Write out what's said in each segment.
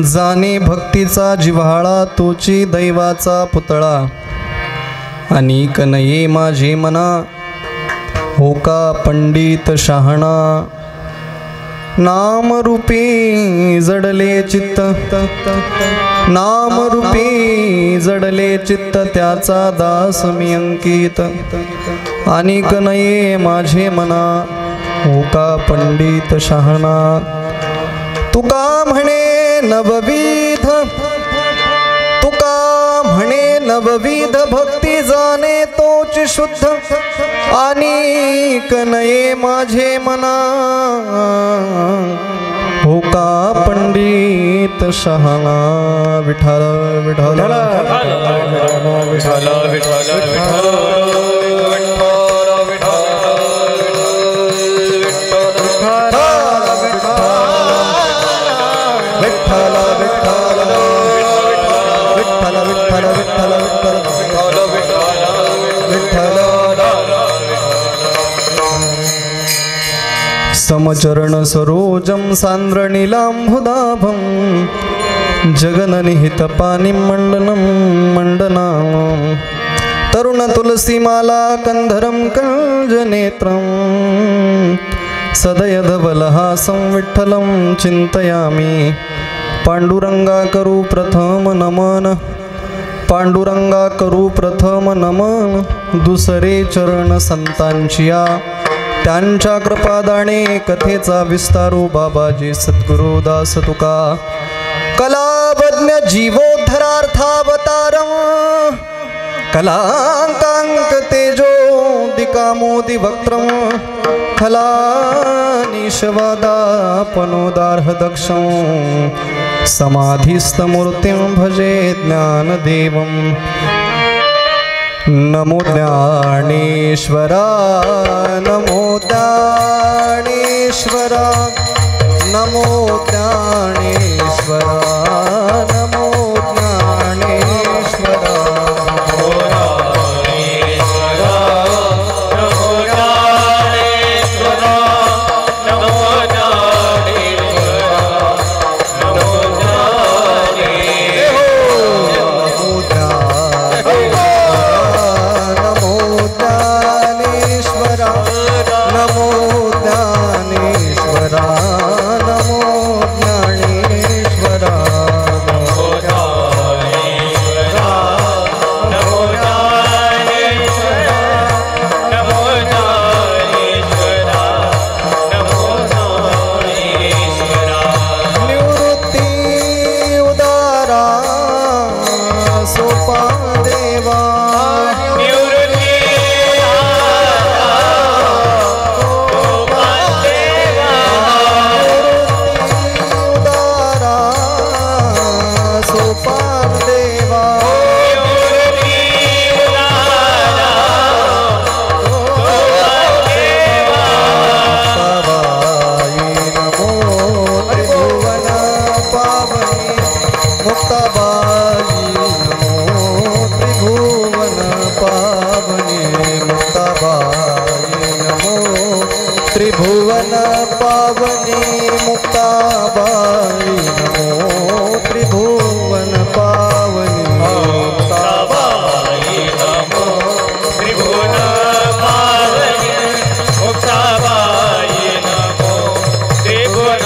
जाणे भक्तीचा जिव्हाळा तोची दैवाचा पुतळा अनेक नये माझे मना हो का पंडित शहाणा नाम रूपी जडले चित्त नाम रूपी जडले चित्त त्याचा दास मी अंकित अनेक नये माझे मना हो का पंडित शहाणा तुका म्हणे नवविध तुका म्हणे नवविध भक्ती जाणे तोच शुद्ध अनेक नये माझे मना हो का पंडित शहाणा विठ्ठल विठ्ठल विठ्ठल विठ्ठल विठ्ठल समचरण सरोजं सान्द्रनीलाम्बुदाभं जगननिहित पानिमण्डनं मण्डनां तरुण तुलसीमाला कंधरं कञ्जनेत्रं सदयधवलहासं विठ्ठलं चिन्तयामि पाण्डुरंगा करू प्रथम नमन पांडुरंगा करू प्रथम नमन दुसरे चरण संतांचिया त्यांच्या कृपादाणे कथेचा विस्तारू बाबाजी सद्गुरु दास तुका कलावज्ञ जीवोद्धरार्थावतारं कलांकांक तेजो दिकामोदि वक्त्रं फलानिशवादापनोदार्ह दक्षं समाधिस्थमूर्तिं भजे ज्ञानदेवं नमो ज्ञानेश्वरा नमो ज्ञानेश्वरा नमो ज्ञानेश्वरा नमो ज्ञानेश्वरा त्रिभुवन पावनी मुक्ताबाई नमो त्रिभुवन पावनी मुक्ताबाई नमो त्रिभुवन पावनी मुक्ताबाई नमो त्रिभुवन पावनी मुक्ताबाई नमो त्रिभुवन पावनी मुक्ताबाई नमो त्रिभुवन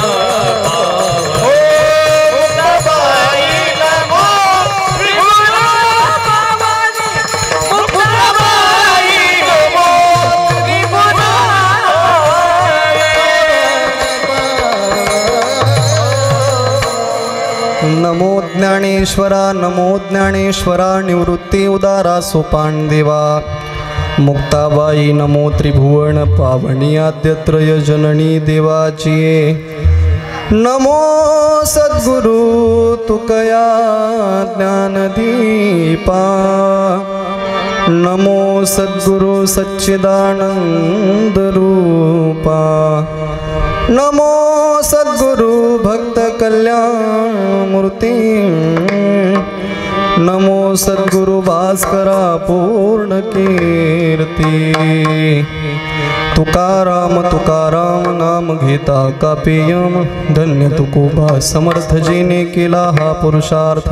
नमो ज्ञानेश्वरा नमो ज्ञानेश्वरा निवृत्ती उदारा सोपान देवा मुक्ताबाई नमो त्रिभुवन पावनी आद्यत्रय जननी देवाची नमो सद्गुरु तुकया ज्ञानदीपा नमो सद्गुरु सच्चिदानंद रूपा नमो सद्गुरु भक्त कल्याण मूर्ति नमो सद्गुरु भास्करा पूर्ण कीर्ती। तुकाराम तुकाराम नाम घेता कापियम, धन्य तुकोबा समर्थ जिने केला हा पुरुषार्थ।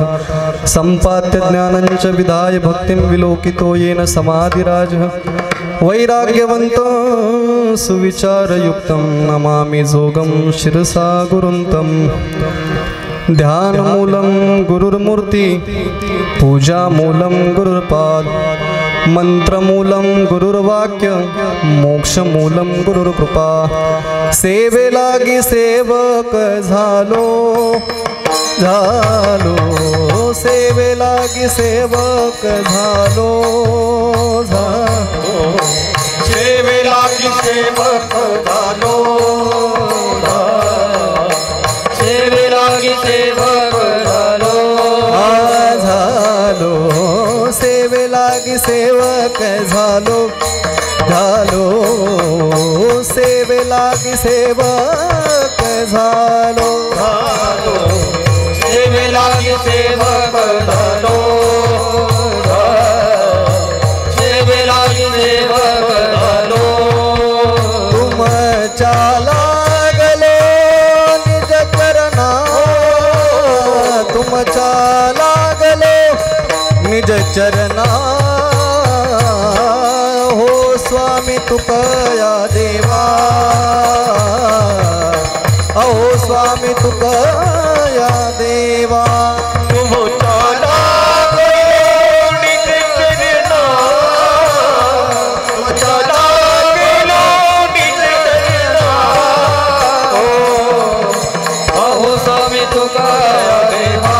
संपाद्य ज्ञानंच विधाय भक्तिं विलोकितो येन समाधिराज। वैराग्यवंत सुविचारयुक्तं नमामि जोगं शिरसा गुरुन्तं। ध्यानमूलं गुरुर्मूर्ति, पूजामूलं गुरुर्पाद, मंत्रमूलं गुरुर्वाक्य, मोक्षमूलं गुरुर्कृपा। सेवे लागी सेवक झालो झालो, सेवे लागी सेवक झालो झालो, सेवे लागी सेवक झालो सेवे लागी सेवक झालो झालो, सेवे लागी सेवक झालो झालो, सेवे लागी सेवक झालो झालो, सेवे लागी सेवक झालो सेवे लागी सेवक झालो। तुमच्या लागलो निज चरणा, तुमच्या लागलो निज चरणा। हो स्वामी तुकया देवा, अहो स्वामी तुकया देवा। तुमच्या लागलो निज चरणा, तुमच्या लागलो निज चरणा। अहो स्वामी तुकाया देवा,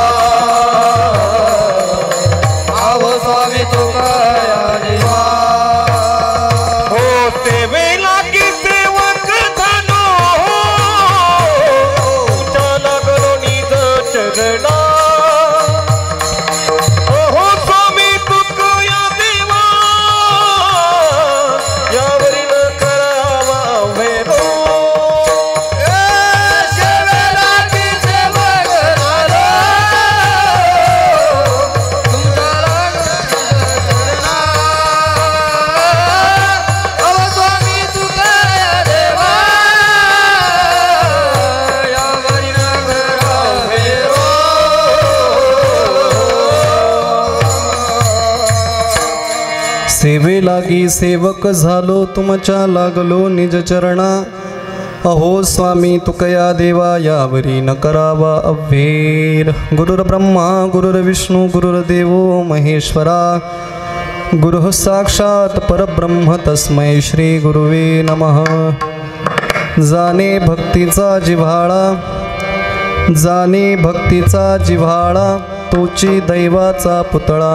अहो स्वामी तुकाया देवा। हो सेवे लागी सेवक झालो, तुमच्या लागलो निज चरणा। हो स्वामी तुकाया देवा, यावरी न करावा वेरो। सेवे लागी सेवक झालो, तुमच्या लागलो चरणा। अहो स्वामी तुकाया देवा, यावरी न करावा वेरो। सेवे लागी सेवक झालो, तुमच्या लागलो निज चरणा। अहो स्वामी तुकया देवा, यावरी न करावा अव्हेर। गुरुर्ब्रह्मा गुरुर्विष्णू गुरुर्देवो महेश्वरा, गुरुः साक्षात परब्रह्म तस्मै श्री गुरुवे नमः। जाणे भक्तीचा जिव्हाळा, जाणे भक्तीचा जिव्हाळा, तोची दैवाचा पुतळा।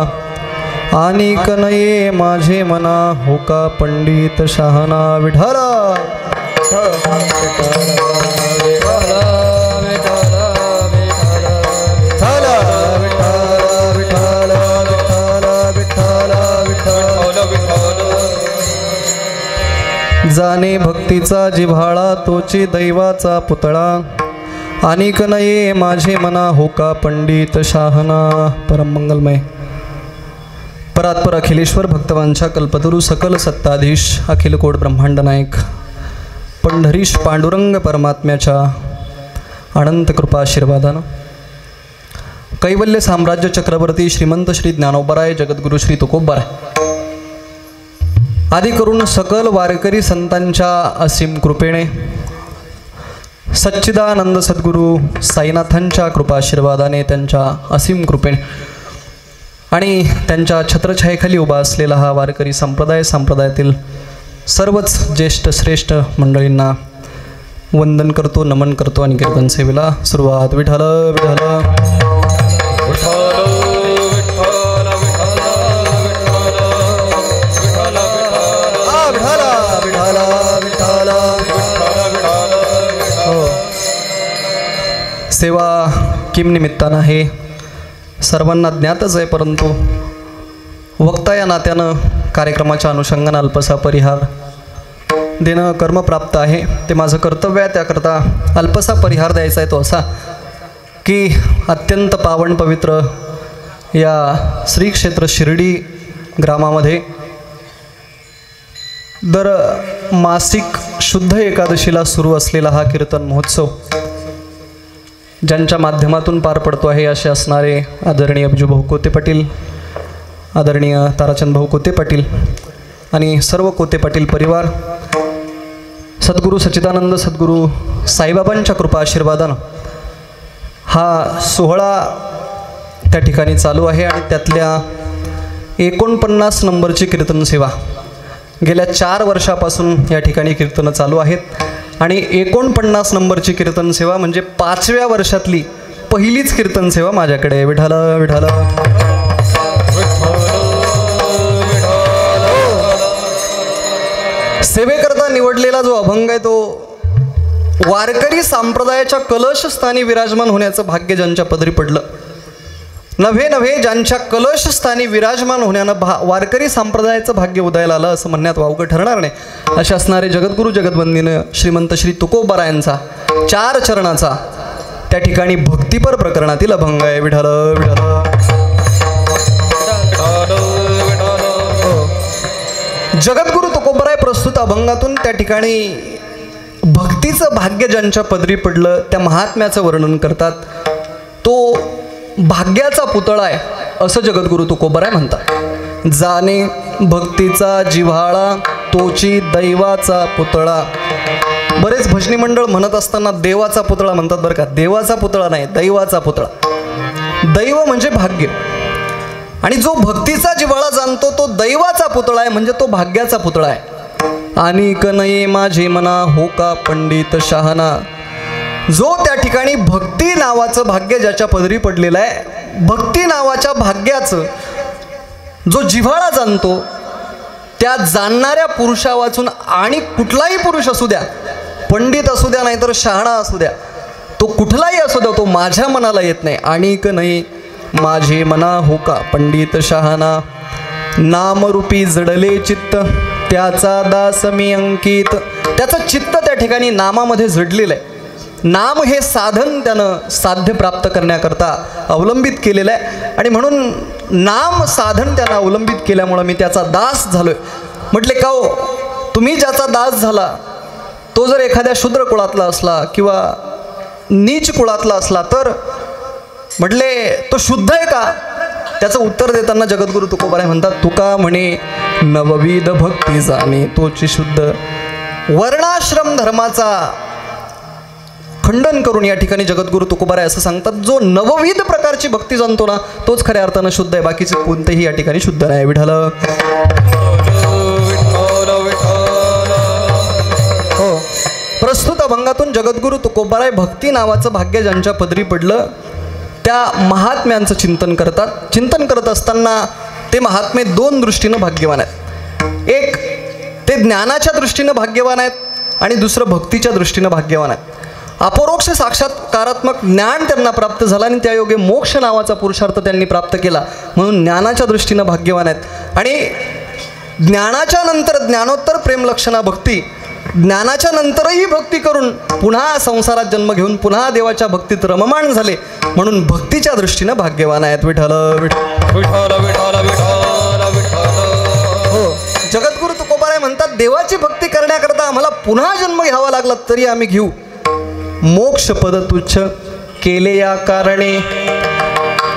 आणि कनये माझे मना, होका पंडित शहाणा विठाला। जाणे भक्तीचा जिव्हाळा, तोची दैवाचा पुतळा। आणि कनये माझे मना, होका पंडित शहाणा। परम मंगलमय परात्पर अखिलेश्वर भक्तवांच्या कल्पतरू सकल सत्ताधीश अखिल कोट ब्रह्मांड नायक पंढरीश पांडुरंग परमात्म्याच्या अनंत कृपाशीर्वादानं कैवल्य साम्राज्य चक्रवर्ती श्रीमंत श्री ज्ञानोबराय जगद्गुरु श्री तुकोबराय आदी करून सकल वारकरी संतांच्या असीम कृपेने सच्चिदानंद सद्गुरू साईनाथांच्या कृपाशीर्वादाने त्यांच्या असीम कृपेने आणि त्यांच्या छत्रछायेखाली उभा असलेला हा वारकरी संप्रदायातील सर्वच ज्येष्ठ श्रेष्ठ मंडळींना वंदन करतो, नमन करतो आणि कीर्तन सेवेला सुरुवात। विठ्ठल विठ्ठल सेवा किम निमित्तानं हे सर्वांना ज्ञातच आहे, परंतु वक्ता या नात्यानं कार्यक्रमाच्या अनुषंगानं अल्पसा परिहार देणं कर्मप्राप्त आहे। ते माझं कर्तव्य आहे। त्याकरता अल्पसा परिहार द्यायचा आहे तो असा की अत्यंत पावन पवित्र या श्री क्षेत्र शिर्डी ग्रामामध्ये दर मासिक शुद्ध एकादशीला सुरू असलेला हा कीर्तन महोत्सव ज्यांच्या माध्यमातून पार पडतो आहे असे असणारे आदरणीय अभिजूभाऊ कोते पाटील, आदरणीय ताराचंदभाऊ कोते पाटील आणि सर्व कोते पाटील परिवार, सद्गुरू सच्चिदानंद सद्गुरू साईबाबांच्या कृपा आशीर्वादानं हा सोहळा त्या ठिकाणी चालू आहे आणि त्यातल्या 49 नंबरची कीर्तन सेवा गेल्या 4 वर्षापासून या ठिकाणी कीर्तनं चालू आहेत आणि 49 नंबरची कीर्तन सेवा म्हणजे 5व्या वर्षातली पहिलीच कीर्तन सेवा माझ्याकडे आहे. विठाल विठाल. सेवेकरता निवडलेला जो अभंग आहे तो वारकरी संप्रदायाच्या कलशस्थानी विराजमान होण्याचं भाग्य ज्यांच्या पदरी पडलं, नव्हे नव्हे ज्यांच्या कलशस्थानी विराजमान होण्यानं वारकरी संप्रदायाचं भाग्य उदयाला आलं असं म्हणण्यात वावगं ठरणार नाही. असे असणारे जगद्गुरू जगद्वंदनीय श्रीमंत श्री तुकोबारायांचा 4 चरणाचा त्या ठिकाणी भक्तिपर प्रकरणातील अभंग आहे. विठाल विठाल. जगद्गुरू तुकोबाराय प्रस्तुत अभंगातून त्या ठिकाणी भक्तीचं भाग्य ज्यांच्या पदरी पडलं त्या महात्म्याचं वर्णन करतात. तो भाग्याचा पुतळा आहे असं जगद्गुरू तुकोबाराय म्हणतात. जाणे भक्तीचा जिव्हाळा तोची दैवाचा पुतळा. बरेच भजनी मंडळ म्हणत असताना देवाचा पुतळा म्हणतात बरं का. देवाचा पुतळा नाही, दैवाचा पुतळा. दैव म्हणजे भाग्य आणि जो भक्तीचा जिव्हाळा जाणतो तो दैवाचा पुतळा आहे म्हणजे तो भाग्याचा पुतळा आहे. आणि कनये माझे मना हो का पंडित शहाणा. जो त्या ठिकाणी भक्ती नावाचं भाग्य ज्याच्या पदरी पडलेलं आहे, भक्ती नावाच्या भाग्याचं जो जिव्हाळा जाणतो त्या जाणणाऱ्या पुरुषा वाचून आणि कुठलाही पुरुष असू द्या, पंडित असू द्या नाहीतर शहाणा असू द्या, तो कुठलाही असू द्या, तो माझ्या मनाला येत नाही. आणिक नाही माझे मना हो का पंडित शहाणा. नामरूपी जडले चित्त त्याचा दास मी अंकित. त्याचं चित्त त्या ठिकाणी नामामध्ये जडलेलं आहे. नाम हे साधन त्यानं साध्य प्राप्त करण्याकरता अवलंबित केलेलं आहे आणि म्हणून नाम साधन त्यानं अवलंबित केल्यामुळं मी त्याचा दास झालोय. म्हटले का हो, तुम्ही ज्याचा दास झाला तो जर एखाद्या शूद्र कुळातला असला किंवा नीच कुळातला असला तर म्हटले तो शुद्ध आहे का. त्याचं उत्तर देताना जगद्गुरू तुकोबाराय म्हणतात, तुका म्हणे नवविध भक्ती जाणे तोची शुद्ध. वर्णाश्रम धर्माचा खंडन करून या ठिकाणी जगद्गुरू तुकोबाराय असं सांगतात, जो नवविध प्रकारची भक्ती जाणतो ना तोच खऱ्या अर्थानं शुद्ध आहे, बाकीचे कोणतेही या ठिकाणी शुद्ध नाही. विठाल. हो, प्रस्तुत अभंगातून जगद्गुरू तुकोबाराय भक्ती नावाचं भाग्य ज्यांच्या पदरी पडलं त्या महात्म्यांचं चिंतन करतात. चिंतन करत असताना ते महात्मे 2 दृष्टीनं भाग्यवान आहेत. एक ते ज्ञानाच्या दृष्टीनं भाग्यवान आहेत आणि दुसरं भक्तीच्या दृष्टीनं भाग्यवान आहेत. अपरोक्ष साक्षात्कारात्मक ज्ञान त्यांना प्राप्त झालं आणि त्यायोगे मोक्ष नावाचा पुरुषार्थ त्यांनी प्राप्त केला म्हणून ज्ञानाच्या दृष्टीनं भाग्यवान आहेत. आणि ज्ञानाच्या नंतर ज्ञानोत्तर प्रेमलक्षणा भक्ती, ज्ञानाच्या नंतरही भक्ती करून पुन्हा संसारात जन्म घेऊन पुन्हा देवाच्या भक्तीत रममाण झाले म्हणून भक्तीच्या दृष्टीनं भाग्यवान आहेत. विठाल विठाल विठाल विठाल. हो, जगद्गुरू तुकोबाराय म्हणतात, देवाची भक्ती करण्याकरता आम्हाला पुन्हा जन्म घ्यावा लागला तरी आम्ही घेऊ. मोक्ष पद तुच्छ केले या कारणे.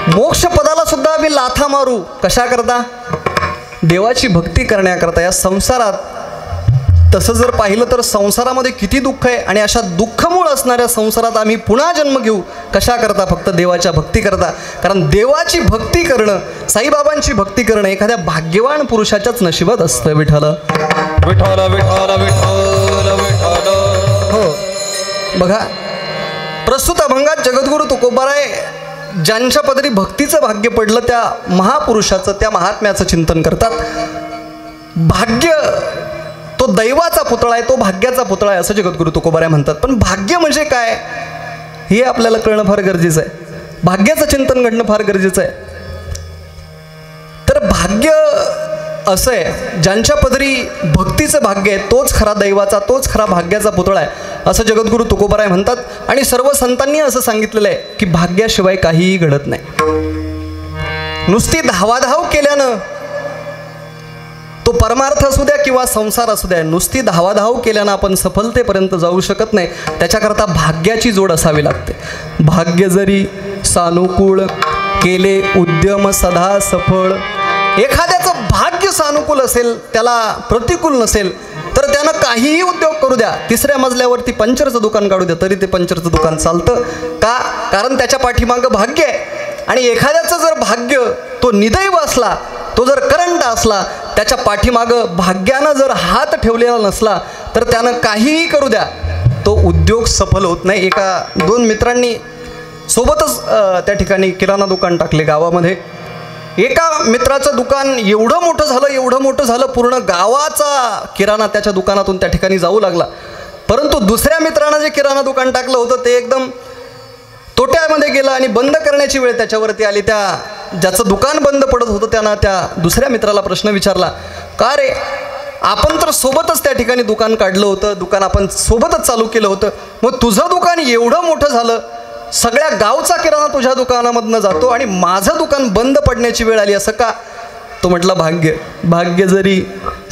मोक्ष पदाला सुद्धा आम्ही लाथा मारू. कशा करता? देवाची भक्ती करण्याकरता. या संसारात तसं जर पाहिलं तर संसारामध्ये किती दुःख आहे आणि अशा दुःखमूळ असणाऱ्या संसारात आम्ही पुन्हा जन्म घेऊ. कशा करता? फक्त देवाच्या भक्ती करता. कारण देवाची भक्ती करणं, साईबाबांची भक्ती करणं एखाद्या भाग्यवान पुरुषाच्याच नशिबात असतं. विठाल विठाल विठाल विठाल विठाल. हो, बघा, प्रस्तुत अभंगात जगद्गुरू तुकोबाराय ज्यांच्या पदरी भक्तीचं भाग्य पडलं त्या महापुरुषाचं, त्या महात्म्याचं चिंतन करतात. भाग्य तो दैवाचा पुतळा आहे, तो भाग्याचा पुतळा आहे असं जगद्गुरू तुकोबाराय म्हणतात. पण भाग्य म्हणजे काय हे आपल्याला कळणं फार गरजेचं आहे. भाग्याचं चिंतन घडणं फार गरजेचं आहे. तर भाग्य असं आहे, ज्यांच्या पदरी भक्तीचं भाग्य आहे तोच खरा दैवाचा, तोच खरा भाग्याचा पुतळा आहे असं जगद्गुरू तुकोबाराय म्हणतात. आणि सर्व संतांनी असं सांगितलेलं आहे की भाग्याशिवाय काहीही घडत नाही. नुसती धावाधाव केल्यानं, तो परमार्थ असू द्या किंवा संसार असू द्या, नुसती धावाधाव केल्यानं आपण सफलतेपर्यंत जाऊ शकत नाही. त्याच्याकरता भाग्याची जोड असावी लागते. भाग्य जरी सानुकूळ केले उद्यम सदा सफळ. एखाद्याचं भाग्य सानुकूल असेल, त्याला प्रतिकूल नसेल, तर त्यानं काहीही उद्योग करू द्या, तिसऱ्या मजल्यावरती पंक्चरचं दुकान काढू द्या, तरी ते पंक्चरचं दुकान चालतं. का? कारण त्याच्या पाठीमागं भाग्य आहे. आणि एखाद्याचं जर भाग्य तो निदैव असला, तो जर करंट असला, त्याच्या पाठीमागं भाग्यानं जर हात ठेवलेला नसला, तर त्यानं काहीही करू द्या, तो उद्योग सफल होत नाही. एका 2 मित्रांनी सोबतच त्या ठिकाणी किराणा दुकान टाकले गावामध्ये. एका मित्राचं दुकान एवढं मोठं झालं, पूर्ण गावाचा किराणा त्याच्या दुकानातून त्या ठिकाणी जाऊ लागला. परंतु दुसऱ्या मित्रानं जे किराणा दुकान टाकलं होतं ते एकदम तोट्यामध्ये गेलं आणि बंद करण्याची वेळ त्याच्यावरती आली. ज्याचं दुकान बंद पडत होतं त्यानं त्या दुसऱ्या मित्राला प्रश्न विचारला, का रे, आपण तर सोबतच त्या ठिकाणी दुकान काढलं होतं, दुकान आपण सोबतच चालू केलं होतं, मग तुझं दुकान एवढं मोठं झालं, सगळ्या गावचा किराणा तुझ्या दुकानामधनं जातो आणि माझं दुकान बंद पडण्याची वेळ आली, असं का? तो म्हटला, भाग्य जरी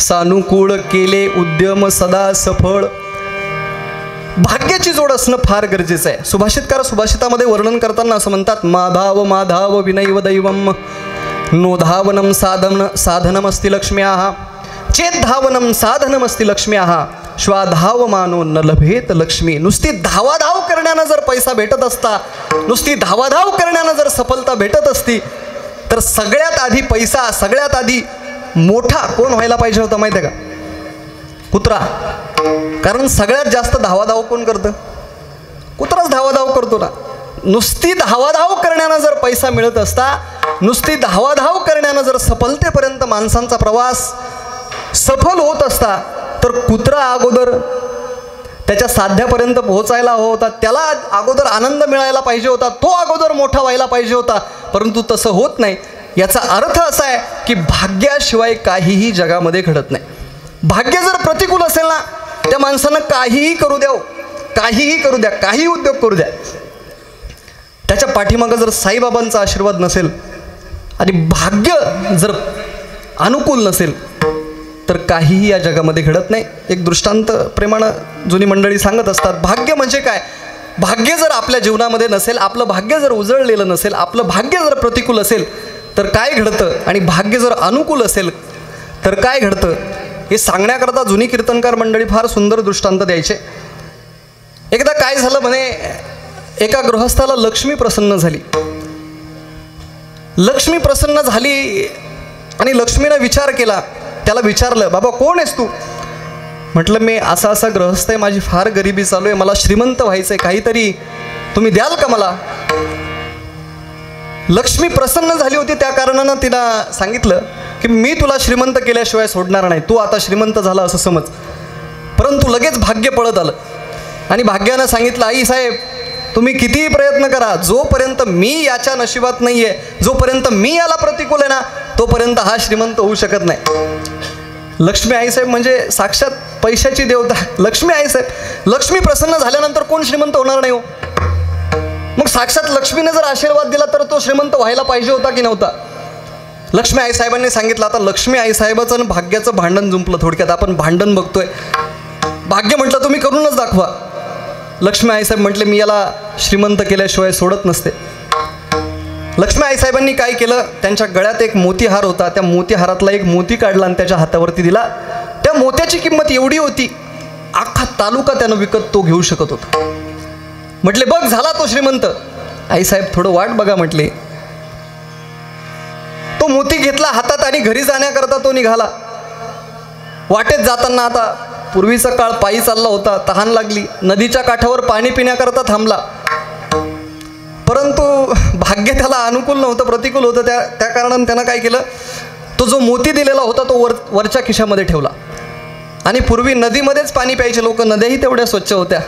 सानुकूळ केले उद्यम सदा सफळ. भाग्याची जोड असणं फार गरजेचं आहे. सुभाषितकार सुभाषितामध्ये वर्णन करताना असं म्हणतात, माधाव माधाव विनैव दैवम नोधावनम साधनमस्ति लक्ष्म्याः चेद्धावनम साधनमस्ति लक्ष्म्याः श्वाधावमानो न लभेत लक्ष्मी. नुसती धावाधाव करण्यानं जर पैसा भेटत असता, नुसती धावाधाव करण्यानं जर सफलता भेटत असती, तर सगळ्यात आधी पैसा, सगळ्यात आधी मोठा कोण व्हायला पाहिजे होता माहिती आहे का? कुत्रा. कारण सगळ्यात जास्त धावाधाव कोण करतं? कुत्राच धावाधाव करतो ना. नुसती धावाधाव करण्यानं जर पैसा मिळत असता, नुसती धावाधाव करण्यानं जर सफलतेपर्यंत माणसांचा प्रवास सफल होत असता, तर कुत्रा अगोदर त्याच्या साध्यापर्यंत पोहोचायला हवा होता, त्याला अगोदर आनंद मिळायला पाहिजे होता, तो अगोदर मोठा व्हायला पाहिजे होता. परंतु तसं होत नाही. याचा अर्थ असा आहे की भाग्याशिवाय काहीही जगामध्ये घडत नाही. भाग्य जर प्रतिकूल असेल ना, त्या माणसानं काहीही करू द्या, काही उद्योग करू द्या, त्याच्या पाठीमागं जर साईबाबांचा आशीर्वाद नसेल आणि भाग्य जर अनुकूल नसेल, तर काहीही या जगामध्ये घडत नाही. एक दृष्टांत प्रेमानं जुनी मंडळी सांगत असतात, भाग्य म्हणजे काय? भाग्य जर आपल्या जीवनामध्ये नसेल, आपलं भाग्य जर उजळलेलं नसेल, आपलं भाग्य जर प्रतिकूल असेल, तर काय घडतं, आणि भाग्य जर अनुकूल असेल तर काय घडतं, हे सांगण्याकरता जुनी कीर्तनकार मंडळी फार सुंदर दृष्टांत द्यायचे. एकदा काय झालं म्हणे, एका गृहस्थाला लक्ष्मी प्रसन्न झाली. लक्ष्मी प्रसन्न झाली आणि लक्ष्मीनं विचार केला. त्याला विचारलं, बाबा कोण आहेस तू? म्हटलं, मी असा गृहस्थ आहे, माझी फार गरिबी चालू आहे, मला श्रीमंत व्हायचं आहे, काहीतरी तुम्ही द्याल का मला? लक्ष्मी प्रसन्न झाली होती, त्या कारणानं तिनं सांगितलं की मी तुला श्रीमंत केल्याशिवाय सोडणार नाही, तू आता श्रीमंत झाला असं समज. परंतु लगेच भाग्य पळत आलं आणि भाग्यानं सांगितलं, आई साहेब तुम्ही कितीही प्रयत्न करा, जोपर्यंत मी याच्या नशिबात नाही आहे, जोपर्यंत मी याला प्रतिकूल आहे ना, तोपर्यंत हा श्रीमंत होऊ शकत नाही. लक्ष्मी आईसाहेब म्हणजे साक्षात पैशाची देवता लक्ष्मी आईसाहेब. लक्ष्मी प्रसन्न झाल्यानंतर कोण श्रीमंत होणार नाही हो? मग साक्षात लक्ष्मीने जर आशीर्वाद दिला तर तो श्रीमंत व्हायला पाहिजे होता की नव्हता? लक्ष्मी आईसाहेबांनी सांगितलं. आता लक्ष्मी आईसाहेबाचं आणि भाग्याचं भांडण जुंपलं. थोडक्यात आपण भांडण बघतोय. भाग्य म्हटलं तुम्ही करूनच दाखवा. लक्ष्मी आईसाहेब म्हटले मी याला श्रीमंत केल्याशिवाय सोडत नसते. लक्ष्मी आईसाहेबांनी काय केलं, त्यांच्या गळ्यात एक मोतीहार होता, त्या मोतीहारातला एक मोती काढला आणि त्याच्या हातावरती दिला. त्या मोत्याची किंमत एवढी होती, अख्खा तालुका त्यानं विकत तो घेऊ शकत होता. म्हटले बघ झाला तो श्रीमंत. आईसाहेब थोडं वाट बघा म्हटले. तो मोती घेतला हातात आणि घरी जाण्याकरता तो निघाला. वाटेत जाताना, आता पूर्वीचा काळ पायी चालला होता, तहान लागली, नदीच्या काठावर पाणी पिण्याकरता थांबला. परंतु भाग्य त्याला अनुकूल नव्हतं, प्रतिकूल होतं. त्या कारणानं त्यानं काय केलं, तो जो मोती दिलेला होता तो वरच्या खिशामध्ये ठेवला. आणि पूर्वी नदीमध्येच पाणी प्यायचे लोक, नद्याही तेवढ्या स्वच्छ होत्या.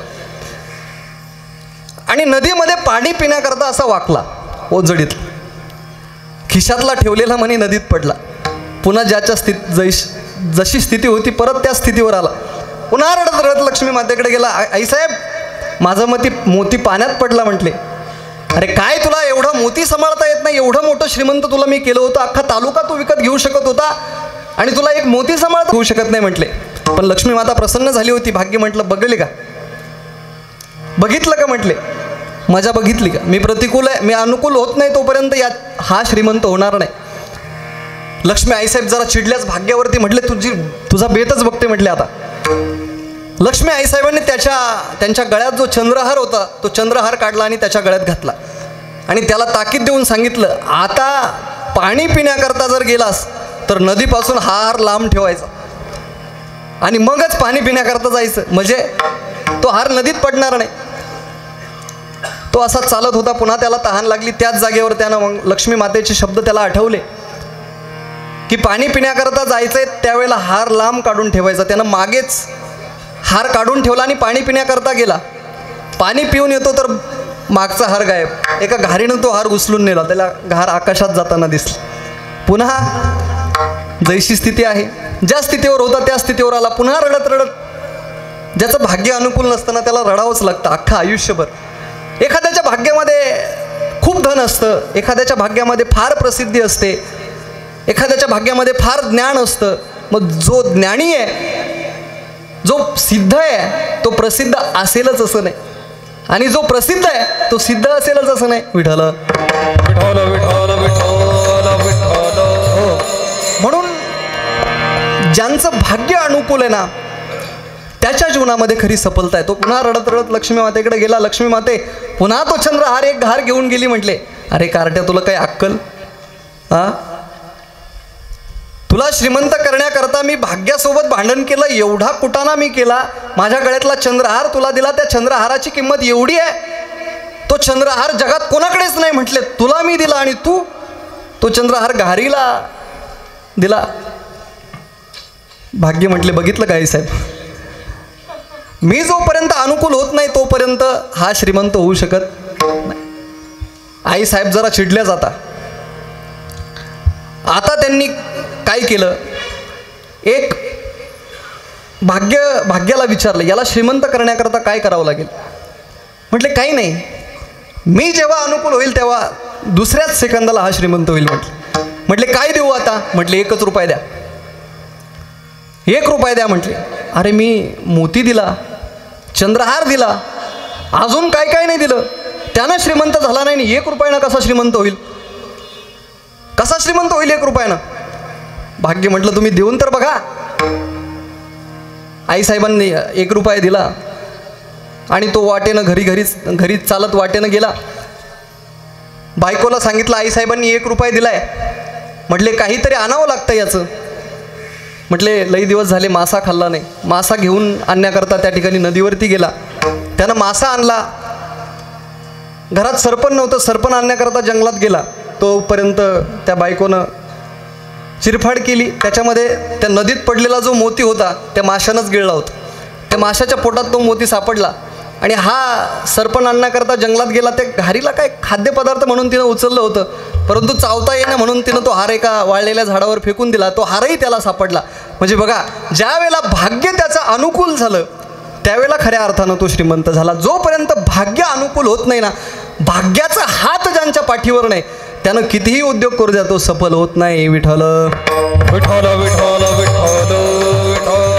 आणि नदीमध्ये पाणी पिण्याकरता असा वाकला ओझडीत. खिशातला ठेवलेला मनी नदीत पडला. पुन्हा ज्याच्या जशी स्थिती होती परत त्या स्थितीवर आला. पुन्हा रडत रडत लक्ष्मी मातेकडे गेला. आईसाहेब माझा मोती पाण्यात पडला. म्हटले अरे काय तुला एवढा मोती सांभाळता येत नाही, एवढं मोठं श्रीमंत तुला मी केलं होतं, अख्खा तालुका तू विकत घेऊ शकत होता आणि तुला एक मोती सांभाळत होऊ शकत नाही म्हटले. पण लक्ष्मी माता प्रसन्न झाली होती. भाग्य म्हटलं बघले का, बघितलं का म्हटले, मजा बघितली का. मी प्रतिकूल आहे, मी अनुकूल होत नाही तोपर्यंत यात हा श्रीमंत होणार नाही. लक्ष्मी आईसाहेब जरा चिडल्याच भाग्यावरती. म्हटले तुझा बेतच बघते म्हटले आता. लक्ष्मी आईसाहेबांनी त्यांच्या गळ्यात जो चंद्रहार होता तो चंद्रहार काढला आणि त्याच्या गळ्यात घातला आणि त्याला ताकीद देऊन सांगितलं, आता पाणी पिण्याकरता जर गेलास तर नदीपासून हा हार लांब ठेवायचा आणि मगच पाणी पिण्याकरता जायचं, म्हणजे तो हार नदीत पडणार नाही. तो असा चालत होता. पुन्हा त्याला तहान लागली. त्याच जागेवर त्यानं मग लक्ष्मी मातेचे शब्द त्याला आठवले की पाणी पिण्याकरता जायचंय, त्यावेळेला हार लांब काढून ठेवायचा. त्यानं मागेच हार काढून ठेवला आणि पाणी पिण्याकरता गेला. पाणी पिऊन येतो तर मागचा हार गायब. एका घारीनं तो हार उचलून नेला. त्याला घार आकाशात जाताना दिसला. पुन्हा जैशी स्थिती आहे, ज्या स्थितीवर होता त्या स्थितीवर आला. पुन्हा रडत रडत, ज्याचं भाग्य अनुकूल नसताना त्याला रडावंच लागतं अख्खं आयुष्यभर. एखाद्याच्या भाग्यामध्ये खूप धन असतं, एखाद्याच्या भाग्यामध्ये फार प्रसिद्धी असते, एखाद्याच्या भाग्यामध्ये फार ज्ञान असतं. मग जो ज्ञानी आहे, जो सिद्ध आहे, तो प्रसिद्ध असेलच असं नाही, आणि जो प्रसिद्ध आहे तो सिद्ध असेलच असं नाही. विठ्ठल विठ्ठल विठ्ठल विठ्ठल विठ्ठल. हो, म्हणून ज्यांचं भाग्य अनुकूल आहे ना त्याच्या जीवनामध्ये खरी सफलता आहे. तो पुन्हा रडत रडत लक्ष्मी मातेकडे गेला. लक्ष्मी माते पुन्हा तो चंद्रहार एक घार घेऊन गेली. म्हटले, अरे कारट्या, तुला काही अक्कल, तुला श्रीमंत करण्याकरता मी भाग्यासोबत भांडण केलं, एवढा कुटाणा मी केला, माझ्या गळ्यातला चंद्रहार तुला दिला, त्या चंद्रहाराची किंमत एवढी आहे, तो चंद्रहार जगात कोणाकडेच नाही म्हटले, तुला मी दिला आणि तू तो चंद्रहार घारीला दिला. भाग्य म्हटले, बघितलं काय साहेब, मी जोपर्यंत अनुकूल होत नाही तोपर्यंत हा श्रीमंत होऊ शकत नाही. आई साहेब जरा चिडल्या जाता. आता त्यांनी काय केलं, एक भाग्याला विचारलं, याला श्रीमंत करण्याकरता काय करावं लागेल. म्हटले, काही नाही, मी जेव्हा अनुकूल होईल तेव्हा दुसऱ्याच सेकंदाला हा श्रीमंत होईल. म्हटले काय देऊ आता. म्हटले 1 रुपया द्या. 1 रुपया द्या. म्हटले, अरे मी मोती दिला, चंद्रहार दिला, अजून काय काय नाही दिलं, त्यानं श्रीमंत झाला नाही, 1 रुपयानं कसा श्रीमंत होईल, कसा श्रीमंत होईल 1 रुपयानं. भाग्य म्हटलं, तुम्ही देऊन तर बघा. आईसाहेबांनी 1 रुपया दिला आणि तो वाटेनं घरी चालत वाटेनं गेला. बायकोला सांगितलं, आईसाहेबांनी 1 रुपया दिलाय. म्हटले, काहीतरी आणावं लागतं याचं. म्हटले, लई दिवस झाले मासा खाल्ला नाही. मासा घेऊन आणण्याकरता त्या ठिकाणी नदीवरती गेला. त्यानं मासा आणला. घरात सरपण नव्हतं, सरपण आणण्याकरता जंगलात गेला. तोपर्यंत त्या बायकोनं चिरफाड केली. त्याच्यामध्ये त्या नदीत पडलेला जो मोती होता त्या माशानंच गिळला होता. त्या माशाच्या पोटात तो मोती सापडला आणि हा सरपण आणण्याकरता जंगलात गेला. त्या घारीला काय खाद्यपदार्थ म्हणून तिनं उचललं होतं, परंतु चावता येणं म्हणून तिनं तो हार एका वाळलेल्या झाडावर फेकून दिला. तो हारही त्याला सापडला. म्हणजे बघा, ज्या वेळेला भाग्य त्याचं अनुकूल झालं त्यावेळेला खऱ्या अर्थानं तो श्रीमंत झाला. जोपर्यंत भाग्य अनुकूल होत नाही ना, भाग्याचा हात ज्यांच्या पाठीवर नाही त्यानं कितीही उद्योग करू द्या, तो सफल होत नाही. विठ्ठल विठ्ठल विठ्ठल विठ्ठल विठ्ठल.